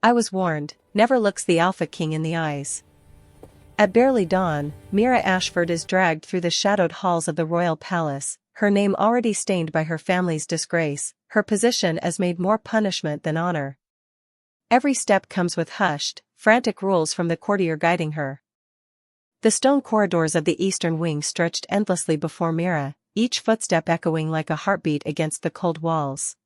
I was warned, never looks the Alpha King in the eyes. At barely dawn, Mira Ashford is dragged through the shadowed halls of the royal palace, her name already stained by her family's disgrace, her position as maid more punishment than honor. Every step comes with hushed, frantic rules from the courtier guiding her. The stone corridors of the eastern wing stretched endlessly before Mira, each footstep echoing like a heartbeat against the cold walls.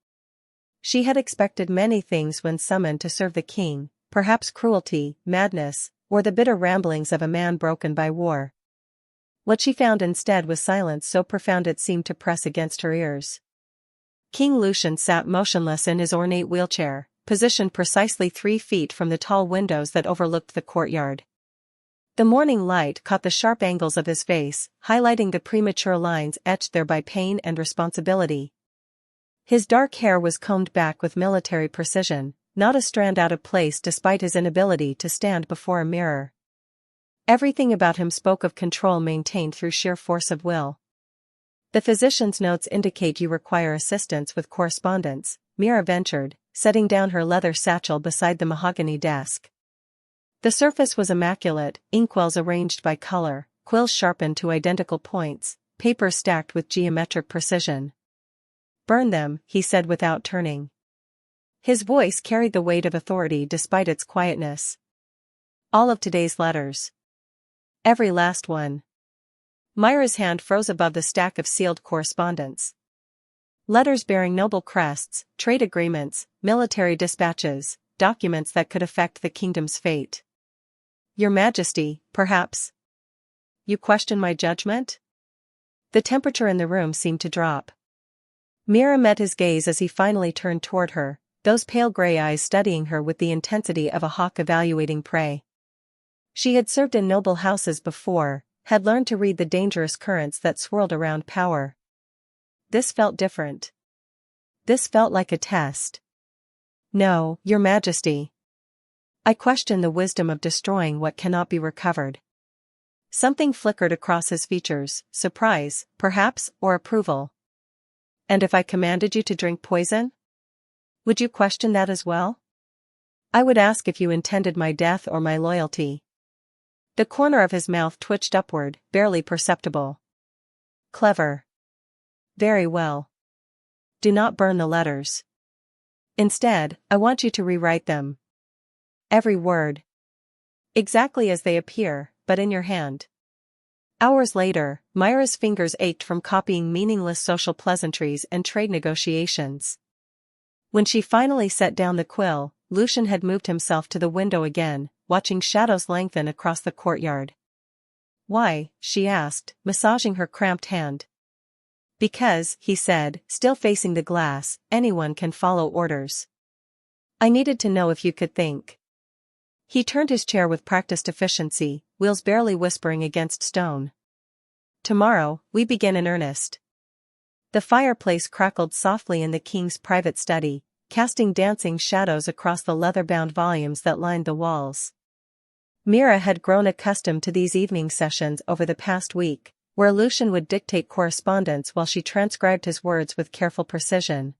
She had expected many things when summoned to serve the king, perhaps cruelty, madness, or the bitter ramblings of a man broken by war. What she found instead was silence so profound it seemed to press against her ears. King Lucian sat motionless in his ornate wheelchair, positioned precisely 3 feet from the tall windows that overlooked the courtyard. The morning light caught the sharp angles of his face, highlighting the premature lines etched there by pain and responsibility. His dark hair was combed back with military precision, not a strand out of place despite his inability to stand before a mirror. Everything about him spoke of control maintained through sheer force of will. "The physician's notes indicate you require assistance with correspondence," Mira ventured, setting down her leather satchel beside the mahogany desk. The surface was immaculate, inkwells arranged by color, quills sharpened to identical points, papers stacked with geometric precision. "Burn them," he said without turning. His voice carried the weight of authority despite its quietness. "All of today's letters. Every last one." Myra's hand froze above the stack of sealed correspondence. Letters bearing noble crests, trade agreements, military dispatches, documents that could affect the kingdom's fate. "Your Majesty, perhaps? You question my judgment?" The temperature in the room seemed to drop. Mira met his gaze as he finally turned toward her, those pale gray eyes studying her with the intensity of a hawk evaluating prey. She had served in noble houses before, had learned to read the dangerous currents that swirled around power. This felt different. This felt like a test. "No, Your Majesty. I question the wisdom of destroying what cannot be recovered." Something flickered across his features, surprise, perhaps, or approval. "And if I commanded you to drink poison? Would you question that as well? I would ask if you intended my death or my loyalty." The corner of his mouth twitched upward, barely perceptible. "Clever. Very well. Do not burn the letters. Instead, I want you to rewrite them. Every word. Exactly as they appear, but in your hand." Hours later, Myra's fingers ached from copying meaningless social pleasantries and trade negotiations. When she finally set down the quill, Lucian had moved himself to the window again, watching shadows lengthen across the courtyard. "Why?" she asked, massaging her cramped hand. "Because," he said, still facing the glass, "anyone can follow orders. I needed to know if you could think." He turned his chair with practiced efficiency, wheels barely whispering against stone. "Tomorrow, we begin in earnest." The fireplace crackled softly in the king's private study, casting dancing shadows across the leather-bound volumes that lined the walls. Mira had grown accustomed to these evening sessions over the past week, where Lucian would dictate correspondence while she transcribed his words with careful precision.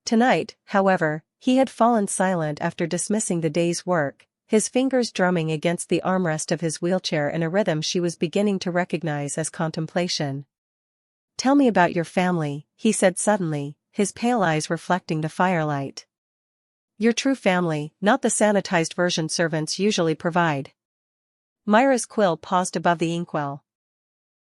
Tonight, however, he had fallen silent after dismissing the day's work, his fingers drumming against the armrest of his wheelchair in a rhythm she was beginning to recognize as contemplation. "Tell me about your family," he said suddenly, his pale eyes reflecting the firelight. "Your true family, not the sanitized version servants usually provide." Myra's quill paused above the inkwell.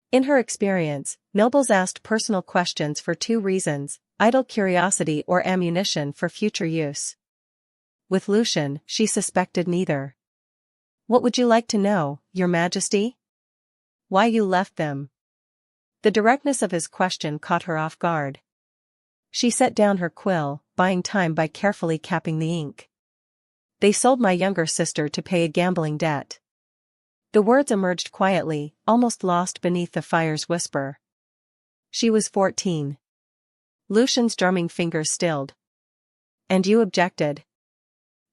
In her experience, nobles asked personal questions for 2 reasons, idle curiosity or ammunition for future use. With Lucian, she suspected neither. "What would you like to know, Your Majesty? Why you left them?" The directness of his question caught her off guard. She set down her quill, buying time by carefully capping the ink. "They sold my younger sister to pay a gambling debt." The words emerged quietly, almost lost beneath the fire's whisper. "She was 14. Lucian's drumming fingers stilled. "And you objected?"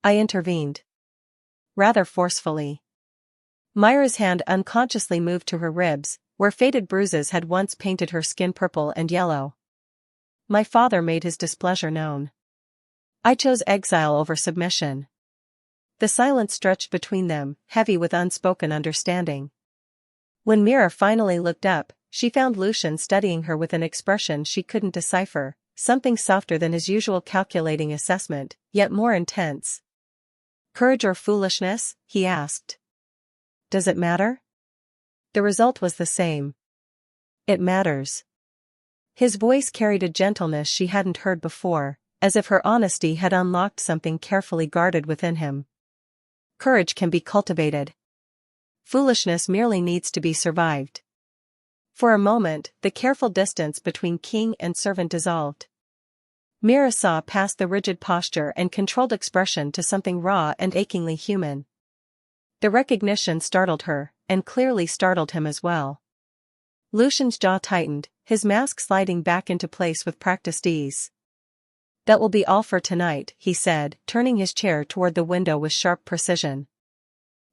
I intervened. Rather forcefully. Myra's hand unconsciously moved to her ribs, where faded bruises had once painted her skin purple and yellow. "My father made his displeasure known. I chose exile over submission. The silence stretched between them, heavy with unspoken understanding. When Mira finally looked up, she found Lucian studying her with an expression she couldn't decipher, something softer than his usual calculating assessment, yet more intense. "Courage or foolishness?" he asked. "Does it matter?" The result was the same. "It matters." His voice carried a gentleness she hadn't heard before, as if her honesty had unlocked something carefully guarded within him. "Courage can be cultivated. Foolishness merely needs to be survived." For a moment, the careful distance between king and servant dissolved. Mira saw past the rigid posture and controlled expression to something raw and achingly human. The recognition startled her, and clearly startled him as well. Lucian's jaw tightened, his mask sliding back into place with practiced ease. "That will be all for tonight," he said, turning his chair toward the window with sharp precision.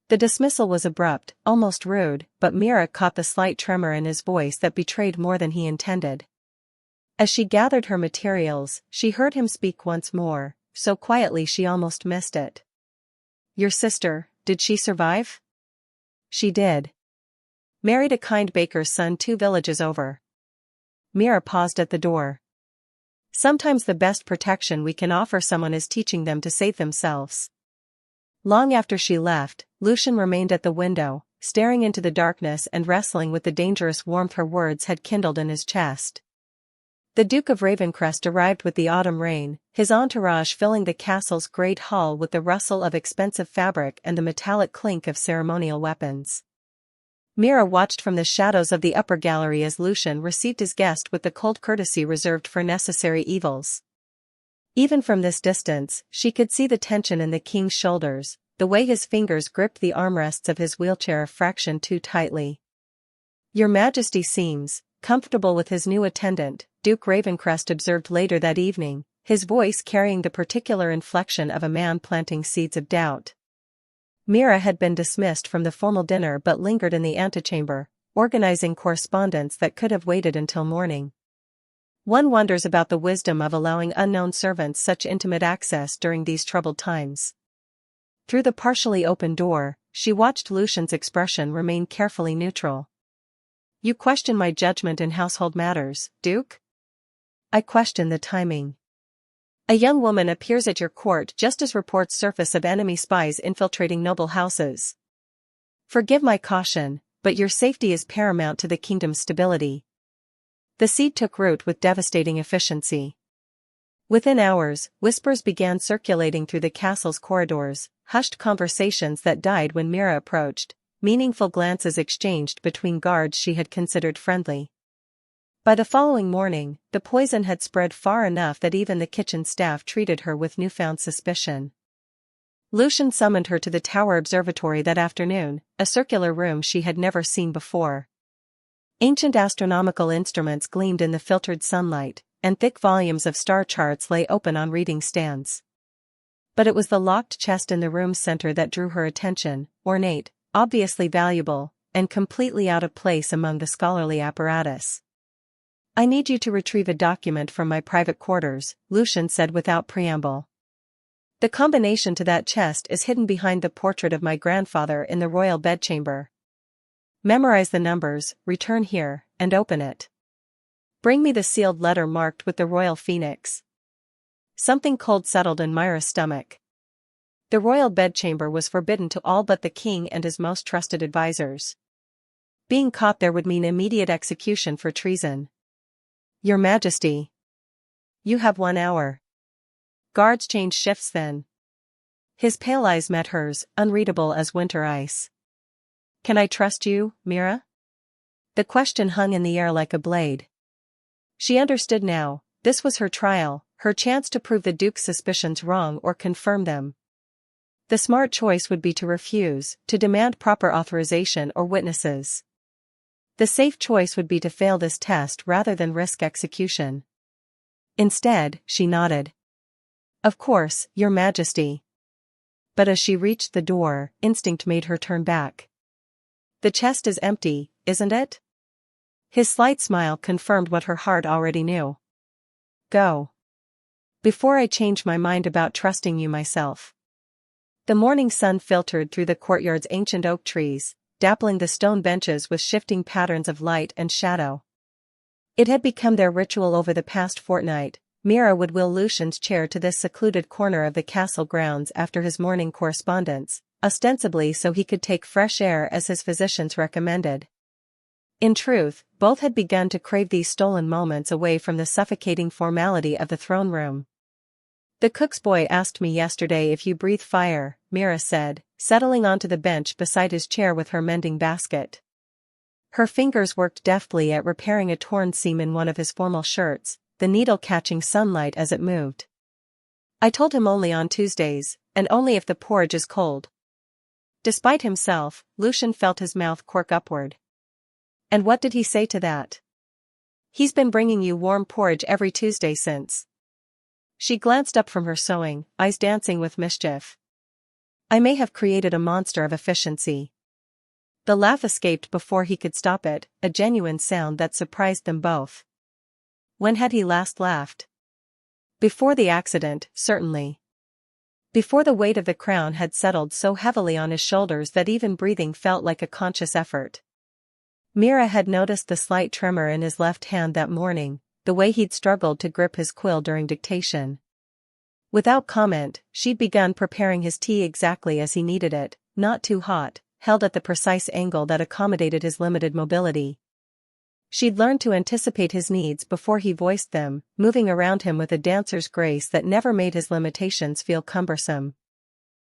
The dismissal was abrupt, almost rude, but Mira caught the slight tremor in his voice that betrayed more than he intended. As she gathered her materials, she heard him speak once more, so quietly she almost missed it. "Your sister, did she survive?" "She did. Married a kind baker's son 2 villages over." Mira paused at the door. "Sometimes the best protection we can offer someone is teaching them to save themselves." Long after she left, Lucian remained at the window, staring into the darkness and wrestling with the dangerous warmth her words had kindled in his chest. The Duke of Ravencrest arrived with the autumn rain, his entourage filling the castle's great hall with the rustle of expensive fabric and the metallic clink of ceremonial weapons. Mira watched from the shadows of the upper gallery as Lucian received his guest with the cold courtesy reserved for necessary evils. Even from this distance, she could see the tension in the king's shoulders, the way his fingers gripped the armrests of his wheelchair a fraction too tightly. "Your Majesty seems comfortable with his new attendant," Duke Ravencrest observed later that evening, his voice carrying the particular inflection of a man planting seeds of doubt. Mira had been dismissed from the formal dinner but lingered in the antechamber, organizing correspondence that could have waited until morning. One wonders about the wisdom of allowing unknown servants such intimate access during these troubled times. Through the partially open door, she watched Lucian's expression remain carefully neutral. "You question my judgment in household matters, Duke?" "I question the timing. A young woman appears at your court just as reports surface of enemy spies infiltrating noble houses. Forgive my caution, but your safety is paramount to the kingdom's stability." The seed took root with devastating efficiency. Within hours, whispers began circulating through the castle's corridors, hushed conversations that died when Mira approached, meaningful glances exchanged between guards she had considered friendly. By the following morning, the poison had spread far enough that even the kitchen staff treated her with newfound suspicion. Lucian summoned her to the tower observatory that afternoon, a circular room she had never seen before. Ancient astronomical instruments gleamed in the filtered sunlight, and thick volumes of star charts lay open on reading stands. But it was the locked chest in the room's center that drew her attention, ornate, obviously valuable, and completely out of place among the scholarly apparatus. "I need you to retrieve a document from my private quarters," Lucian said without preamble. "The combination to that chest is hidden behind the portrait of my grandfather in the royal bedchamber. Memorize the numbers, return here, and open it. Bring me the sealed letter marked with the royal phoenix." Something cold settled in Myra's stomach. The royal bedchamber was forbidden to all but the king and his most trusted advisors. Being caught there would mean immediate execution for treason. "Your Majesty. You have 1 hour. Guards change shifts then." His pale eyes met hers, unreadable as winter ice. "Can I trust you, Mira?" The question hung in the air like a blade. She understood now, this was her trial, her chance to prove the Duke's suspicions wrong or confirm them. The smart choice would be to refuse, to demand proper authorization or witnesses. The safe choice would be to fail this test rather than risk execution. Instead, she nodded. "Of course, Your Majesty." But as she reached the door, instinct made her turn back. "The chest is empty, isn't it?" His slight smile confirmed what her heart already knew. "Go. Before I change my mind about trusting you myself." The morning sun filtered through the courtyard's ancient oak trees, dappling the stone benches with shifting patterns of light and shadow. It had become their ritual over the past fortnight. Mira would wheel Lucian's chair to this secluded corner of the castle grounds after his morning correspondence, ostensibly so he could take fresh air as his physicians recommended. In truth, both had begun to crave these stolen moments away from the suffocating formality of the throne room. "The cook's boy asked me yesterday if you breathe fire," Mira said, settling onto the bench beside his chair with her mending basket. Her fingers worked deftly at repairing a torn seam in one of his formal shirts, the needle catching sunlight as it moved. "I told him only on Tuesdays, and only if the porridge is cold." Despite himself, Lucian felt his mouth quirk upward. "And what did he say to that?" "He's been bringing you warm porridge every Tuesday since." She glanced up from her sewing, eyes dancing with mischief. "I may have created a monster of efficiency." The laugh escaped before he could stop it, a genuine sound that surprised them both. When had he last laughed? Before the accident, certainly. Before the weight of the crown had settled so heavily on his shoulders that even breathing felt like a conscious effort. Mira had noticed the slight tremor in his left hand that morning, the way he'd struggled to grip his quill during dictation. Without comment, she'd begun preparing his tea exactly as he needed it, not too hot, held at the precise angle that accommodated his limited mobility. She'd learned to anticipate his needs before he voiced them, moving around him with a dancer's grace that never made his limitations feel cumbersome.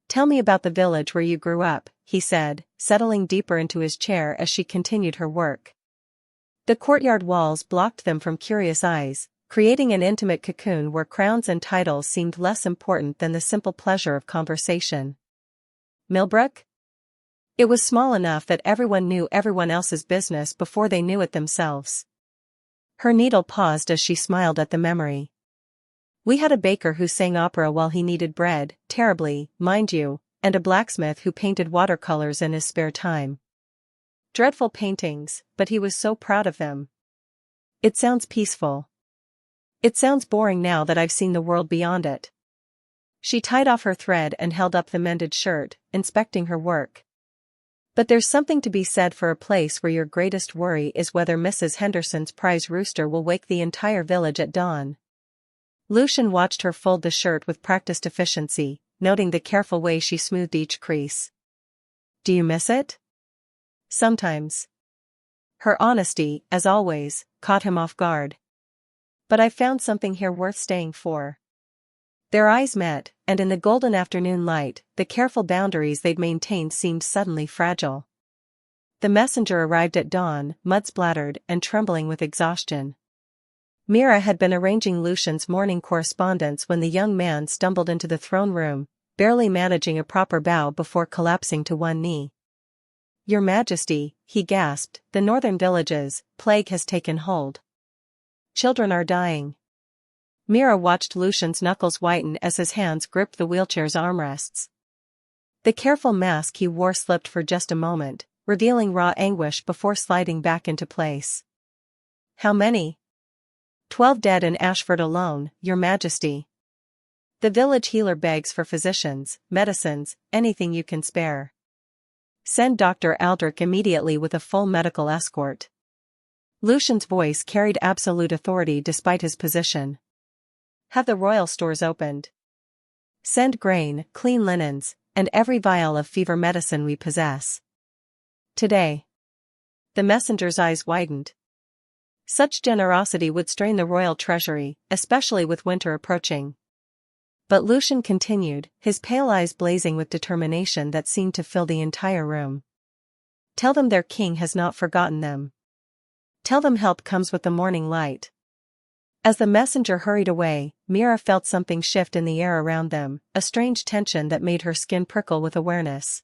"Tell me about the village where you grew up," he said, settling deeper into his chair as she continued her work. The courtyard walls blocked them from curious eyes, creating an intimate cocoon where crowns and titles seemed less important than the simple pleasure of conversation. "Millbrook?" It was small enough that everyone knew everyone else's business before they knew it themselves. Her needle paused as she smiled at the memory. "We had a baker who sang opera while he kneaded bread, terribly, mind you, and a blacksmith who painted watercolors in his spare time. Dreadful paintings, but he was so proud of them." "It sounds peaceful." "It sounds boring now that I've seen the world beyond it." She tied off her thread and held up the mended shirt, inspecting her work. "But there's something to be said for a place where your greatest worry is whether Mrs. Henderson's prize rooster will wake the entire village at dawn." Lucian watched her fold the shirt with practiced efficiency, noting the careful way she smoothed each crease. "Do you miss it?" "Sometimes." Her honesty, as always, caught him off guard. "But I've found something here worth staying for." Their eyes met, and in the golden afternoon light, the careful boundaries they'd maintained seemed suddenly fragile. The messenger arrived at dawn, mud-splattered and trembling with exhaustion. Mira had been arranging Lucian's morning correspondence when the young man stumbled into the throne room, barely managing a proper bow before collapsing to one knee. "Your Majesty," he gasped, "the northern villages, plague has taken hold. Children are dying." Mira watched Lucian's knuckles whiten as his hands gripped the wheelchair's armrests. The careful mask he wore slipped for just a moment, revealing raw anguish before sliding back into place. "How many?" 12 dead in Ashford alone, Your Majesty. The village healer begs for physicians, medicines, anything you can spare. Send Dr. Aldrich immediately with a full medical escort." Lucian's voice carried absolute authority despite his position. "Have the royal stores opened. Send grain, clean linens, and every vial of fever medicine we possess. Today." The messenger's eyes widened. Such generosity would strain the royal treasury, especially with winter approaching. But Lucian continued, his pale eyes blazing with determination that seemed to fill the entire room. "Tell them their king has not forgotten them. Tell them help comes with the morning light." As the messenger hurried away, Mira felt something shift in the air around them, a strange tension that made her skin prickle with awareness.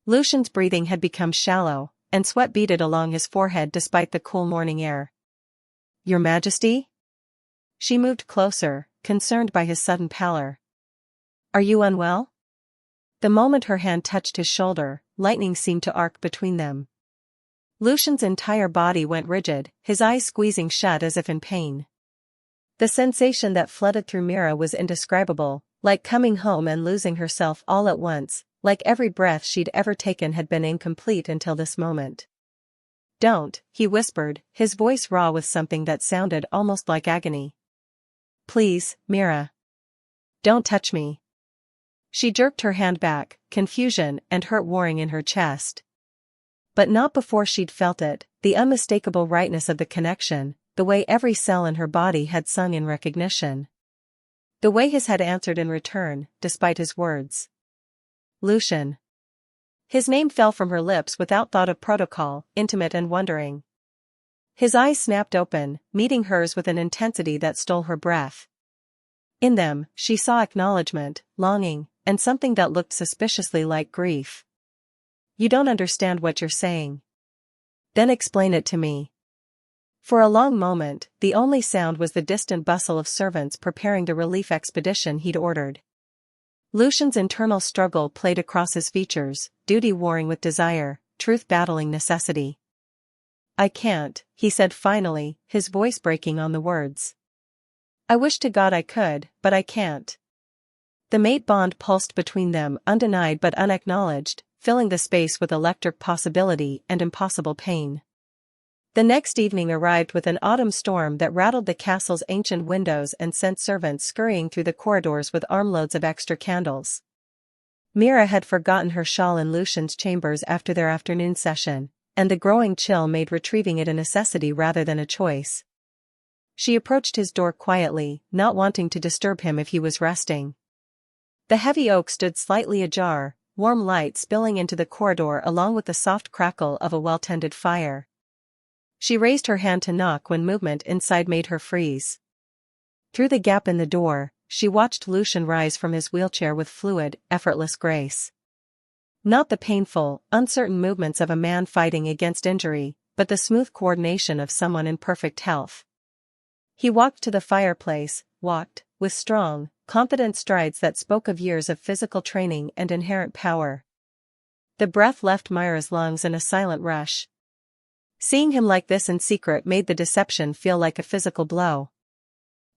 Lucian's breathing had become shallow, and sweat beaded along his forehead despite the cool morning air. "Your Majesty?" She moved closer, concerned by his sudden pallor. "Are you unwell?" The moment her hand touched his shoulder, lightning seemed to arc between them. Lucian's entire body went rigid, his eyes squeezing shut as if in pain. The sensation that flooded through Mira was indescribable, Like coming home and losing herself all at once, like every breath she'd ever taken had been incomplete until this moment. "Don't," he whispered, his voice raw with something that sounded almost like agony. "Please, Mira. Don't touch me." She jerked her hand back, confusion and hurt warring in her chest. But not before she'd felt it, the unmistakable rightness of the connection, the way every cell in her body had sung in recognition. The way his had answered in return, despite his words. Lucian. His name fell from her lips without thought of protocol, intimate and wondering. His eyes snapped open, meeting hers with an intensity that stole her breath. In them, she saw acknowledgement, longing, and something that looked suspiciously like grief. "You don't understand what you're saying." "Then explain it to me." For a long moment, the only sound was the distant bustle of servants preparing the relief expedition he'd ordered. Lucian's internal struggle played across his features, duty warring with desire, truth battling necessity. "I can't," he said finally, his voice breaking on the words. "I wish to God I could, but I can't." The mate bond pulsed between them, undenied but unacknowledged, filling the space with electric possibility and impossible pain. The next evening arrived with an autumn storm that rattled the castle's ancient windows and sent servants scurrying through the corridors with armloads of extra candles. Mira had forgotten her shawl in Lucian's chambers after their afternoon session, and the growing chill made retrieving it a necessity rather than a choice. She approached his door quietly, not wanting to disturb him if he was resting. The heavy oak stood slightly ajar, warm light spilling into the corridor along with the soft crackle of a well-tended fire. She raised her hand to knock when movement inside made her freeze. Through the gap in the door, she watched Lucian rise from his wheelchair with fluid, effortless grace. Not the painful, uncertain movements of a man fighting against injury, but the smooth coordination of someone in perfect health. He walked to the fireplace, walked, with strong, confident strides that spoke of years of physical training and inherent power. The breath left Myra's lungs in a silent rush. Seeing him like this in secret made the deception feel like a physical blow.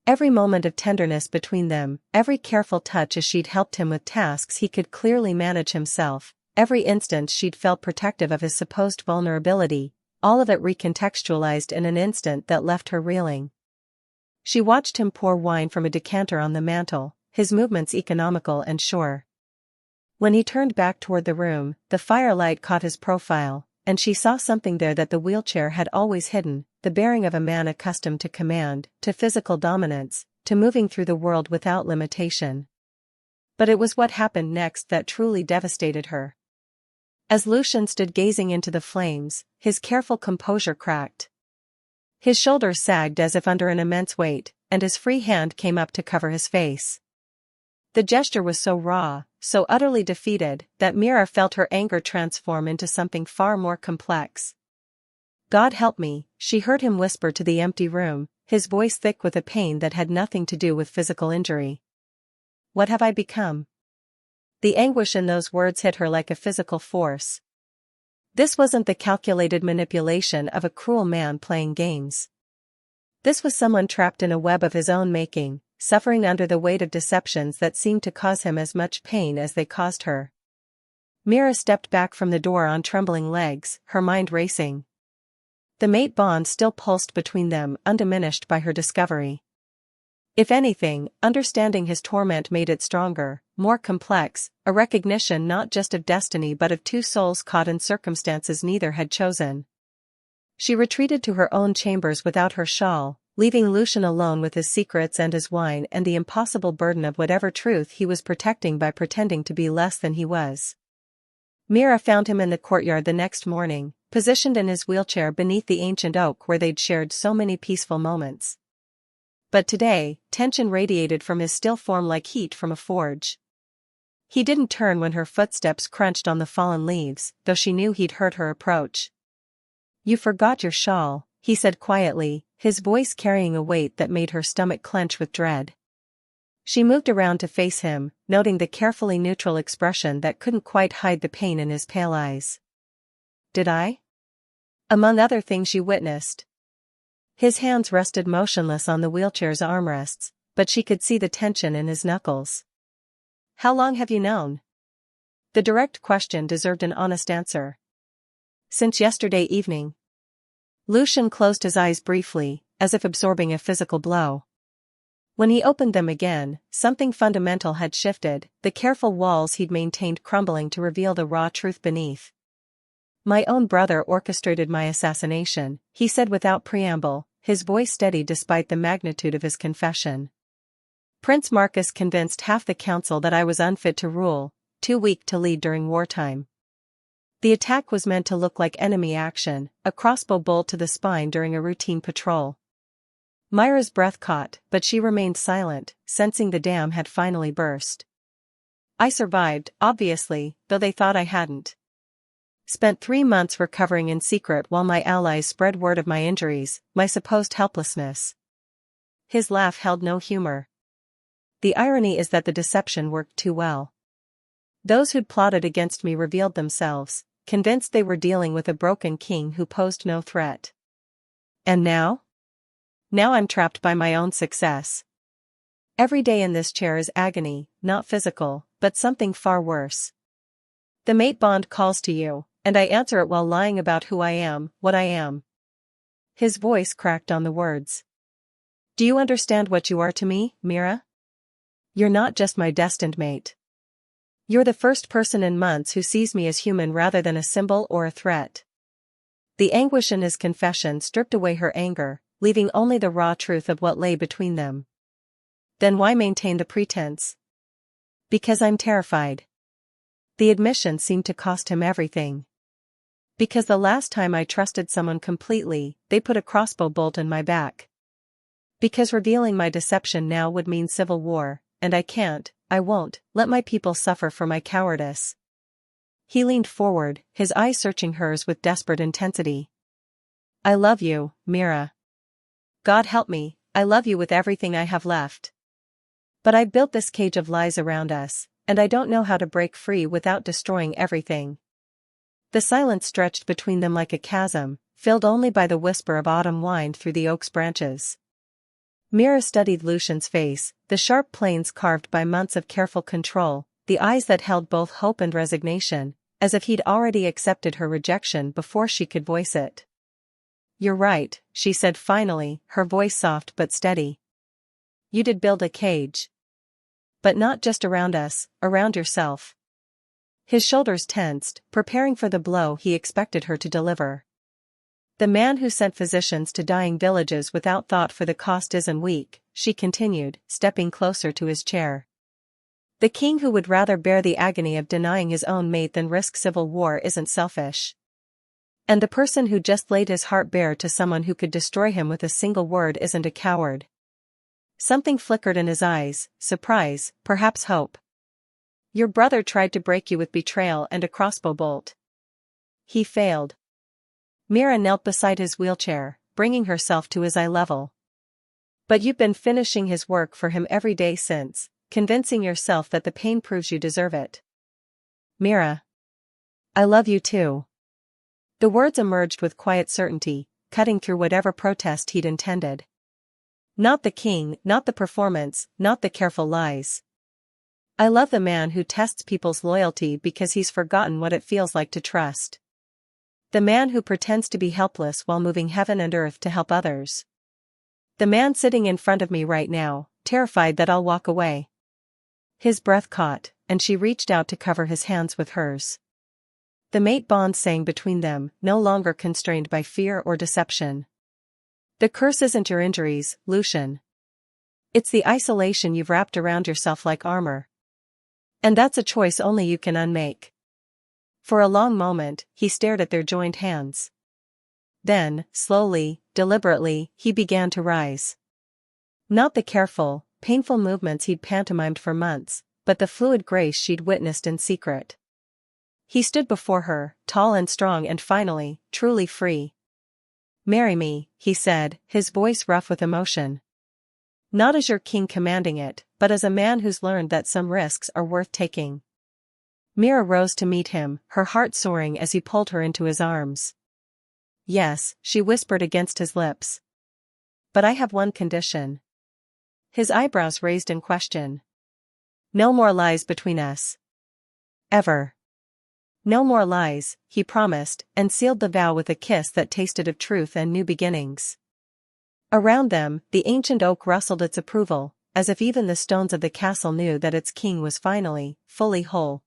Every moment of tenderness between them, every careful touch as she'd helped him with tasks he could clearly manage himself, every instant she'd felt protective of his supposed vulnerability, all of it recontextualized in an instant that left her reeling. She watched him pour wine from a decanter on the mantel, his movements economical and sure. When he turned back toward the room, the firelight caught his profile, and she saw something there that the wheelchair had always hidden, the bearing of a man accustomed to command, to physical dominance, to moving through the world without limitation. But it was what happened next that truly devastated her. As Lucian stood gazing into the flames, his careful composure cracked. His shoulders sagged as if under an immense weight, and his free hand came up to cover his face. The gesture was so raw, so utterly defeated, that Mira felt her anger transform into something far more complex. "God help me," she heard him whisper to the empty room, his voice thick with a pain that had nothing to do with physical injury. "What have I become?" The anguish in those words hit her like a physical force. This wasn't the calculated manipulation of a cruel man playing games. This was someone trapped in a web of his own making, suffering under the weight of deceptions that seemed to cause him as much pain as they caused her. Mira stepped back from the door on trembling legs, her mind racing. The mate bond still pulsed between them, undiminished by her discovery. If anything, understanding his torment made it stronger, more complex, a recognition not just of destiny but of two souls caught in circumstances neither had chosen. She retreated to her own chambers without her shawl, leaving Lucian alone with his secrets and his wine and the impossible burden of whatever truth he was protecting by pretending to be less than he was. Mira found him in the courtyard the next morning, positioned in his wheelchair beneath the ancient oak where they'd shared so many peaceful moments. But today, tension radiated from his still form like heat from a forge. He didn't turn when her footsteps crunched on the fallen leaves, though she knew he'd heard her approach. "You forgot your shawl," he said quietly, his voice carrying a weight that made her stomach clench with dread. She moved around to face him, noting the carefully neutral expression that couldn't quite hide the pain in his pale eyes. "Did I?" Among other things she witnessed. His hands rested motionless on the wheelchair's armrests, but she could see the tension in his knuckles. How long have you known? The direct question deserved an honest answer. Since yesterday evening. Lucian closed his eyes briefly, as if absorbing a physical blow. When he opened them again, something fundamental had shifted, the careful walls he'd maintained crumbling to reveal the raw truth beneath. My own brother orchestrated my assassination, he said without preamble, his voice steady despite the magnitude of his confession. Prince Marcus convinced half the council that I was unfit to rule, too weak to lead during wartime. The attack was meant to look like enemy action, a crossbow bolt to the spine during a routine patrol. Myra's breath caught, but she remained silent, sensing the dam had finally burst. I survived, obviously, though they thought I hadn't. Spent 3 months recovering in secret while my allies spread word of my injuries, my supposed helplessness. His laugh held no humor. The irony is that the deception worked too well. Those who'd plotted against me revealed themselves, convinced they were dealing with a broken king who posed no threat. And now? Now I'm trapped by my own success. Every day in this chair is agony, not physical, but something far worse. The mate bond calls to you, and I answer it while lying about who I am, what I am. His voice cracked on the words. Do you understand what you are to me, Mira? You're not just my destined mate. You're the first person in months who sees me as human rather than a symbol or a threat. The anguish in his confession stripped away her anger, leaving only the raw truth of what lay between them. Then why maintain the pretense? Because I'm terrified. The admission seemed to cost him everything. Because the last time I trusted someone completely, they put a crossbow bolt in my back. Because revealing my deception now would mean civil war, and I won't, let my people suffer for my cowardice. He leaned forward, his eyes searching hers with desperate intensity. I love you, Mira. God help me, I love you with everything I have left. But I built this cage of lies around us, and I don't know how to break free without destroying everything. The silence stretched between them like a chasm, filled only by the whisper of autumn wind through the oak's branches. Mira studied Lucian's face, the sharp planes carved by months of careful control, the eyes that held both hope and resignation, as if he'd already accepted her rejection before she could voice it. You're right, she said finally, her voice soft but steady. You did build a cage. But not just around us, around yourself. His shoulders tensed, preparing for the blow he expected her to deliver. The man who sent physicians to dying villages without thought for the cost isn't weak, she continued, stepping closer to his chair. The king who would rather bear the agony of denying his own mate than risk civil war isn't selfish. And the person who just laid his heart bare to someone who could destroy him with a single word isn't a coward. Something flickered in his eyes, surprise, perhaps hope. Your brother tried to break you with betrayal and a crossbow bolt. He failed. Mira knelt beside his wheelchair, bringing herself to his eye level. But you've been finishing his work for him every day since, convincing yourself that the pain proves you deserve it. Mira. I love you too. The words emerged with quiet certainty, cutting through whatever protest he'd intended. Not the king, not the performance, not the careful lies. I love the man who tests people's loyalty because he's forgotten what it feels like to trust. The man who pretends to be helpless while moving heaven and earth to help others. The man sitting in front of me right now, terrified that I'll walk away. His breath caught, and she reached out to cover his hands with hers. The mate bond sang between them, no longer constrained by fear or deception. The curse isn't your injuries, Lucian. It's the isolation you've wrapped around yourself like armor. And that's a choice only you can unmake. For a long moment, he stared at their joined hands. Then, slowly, deliberately, he began to rise. Not the careful, painful movements he'd pantomimed for months, but the fluid grace she'd witnessed in secret. He stood before her, tall and strong and finally, truly free. Marry me, he said, his voice rough with emotion. Not as your king commanding it, but as a man who's learned that some risks are worth taking. Mira rose to meet him, her heart soaring as he pulled her into his arms. Yes, she whispered against his lips. But I have one condition. His eyebrows raised in question. No more lies between us. Ever. No more lies, he promised, and sealed the vow with a kiss that tasted of truth and new beginnings. Around them, the ancient oak rustled its approval, as if even the stones of the castle knew that its king was finally, fully whole.